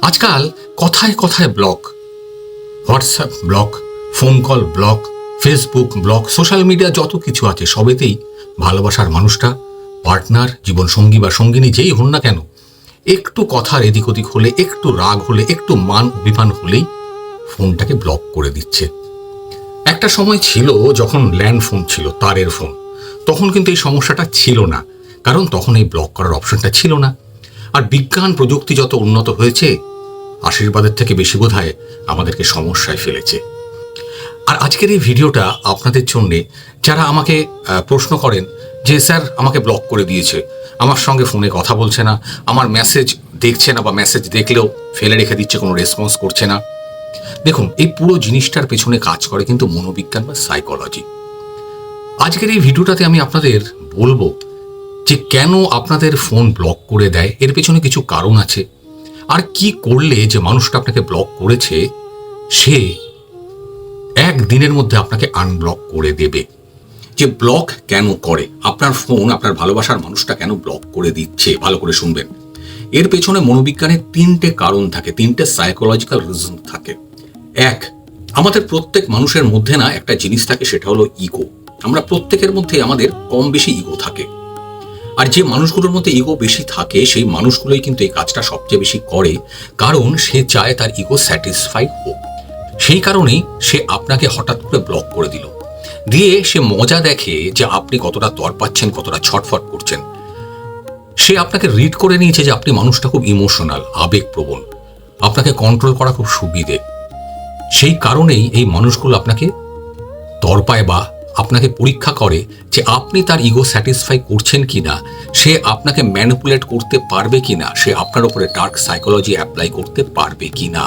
আজকাল কথায় কথায় block, WhatsApp block, phone call block, Facebook block, social media যত কিছু আছে সবেতেই ভালোবাসার মানুষটা, পার্টনার, জীবনসঙ্গী বা সঙ্গিনী যেই হন না কেন, একটু কথার এদিক ওদিক হলে, একটু রাগ হলে, একটু মান অভিমান হলেই ফোনটাকে ব্লক করে দিচ্ছে। একটা সময় ছিল যখন ল্যান্ড ফোন ছিল, তারের ফোন, তখন কিন্তু এই সমস্যাটা ছিল না, কারণ তখন এই ব্লক করার অপশনটা ছিল না। আর বিজ্ঞান প্রযুক্তি যত উন্নত হয়েছে, আশীর্বাদের থেকে বেশি বোধহয় আমাদেরকে সমস্যায় ফেলেছে। আর আজকের এই ভিডিওটা আপনাদের জন্যে, যারা আমাকে প্রশ্ন করেন যে স্যার আমাকে ব্লক করে দিয়েছে, আমার সঙ্গে ফোনে কথা বলছে না, আমার মেসেজ দেখছে না, বা মেসেজ দেখলেও ফেলে রেখে দিচ্ছে, কোনো রেসপন্স করছে না। দেখুন, এই পুরো জিনিসটার পেছনে কাজ করে কিন্তু মনোবিজ্ঞান বা সাইকোলজি। আজকের এই ভিডিওটাতে আমি আপনাদের বলবো যে কেন আপনাদের ফোন ব্লক করে দেয়, এর পেছনে কিছু কারণ আছে, আর কি করলে যে মানুষটা আপনাকে ব্লক করেছে সে একদিনের মধ্যে আপনাকে আনব্লক করে দেবে। যে ব্লক কেন করে, আপনার ফোন আপনার ভালোবাসার মানুষটা কেন ব্লক করে দিচ্ছে, ভালো করে শুনবেন। এর পেছনে মনোবিজ্ঞানের তিনটে কারণ থাকে, তিনটে সাইকোলজিক্যাল রিজন থাকে। এক, আমাদের প্রত্যেক মানুষের মধ্যে না একটা জিনিস থাকে, সেটা হলো ইগো। আমরা প্রত্যেকের মধ্যে আমাদের কম বেশি ইগো থাকে, আর যে মানুষগুলোর মধ্যে ইগো বেশি থাকে সেই মানুষগুলোই কিন্তু এই কাজটা সবচেয়ে বেশি করে, কারণ সে চায় তার ইগো স্যাটিসফাই হোক। সেই কারণেই সে আপনাকে হঠাৎ করে ব্লক করে দিল, দিয়ে সে মজা দেখে যে আপনি কতটা তড়পাচ্ছেন, কতটা ছটফট করছেন। সে আপনাকে রিড করে নিয়েছে যে আপনি মানুষটা খুব ইমোশনাল, আবেগপ্রবণ, আপনাকে কন্ট্রোল করা খুব সুবিধে। সেই কারণেই এই মানুষগুলো আপনাকে তড়পায় বা আপনাকে পরীক্ষা করে যে আপনি তার ইগো স্যাটিসফাই করছেন কিনা, সে আপনাকে ম্যানিপুলেট করতে পারবে কিনা, সে আপনার উপরে ডার্ক সাইকোলজি অ্যাপ্লাই করতে পারবে কিনা।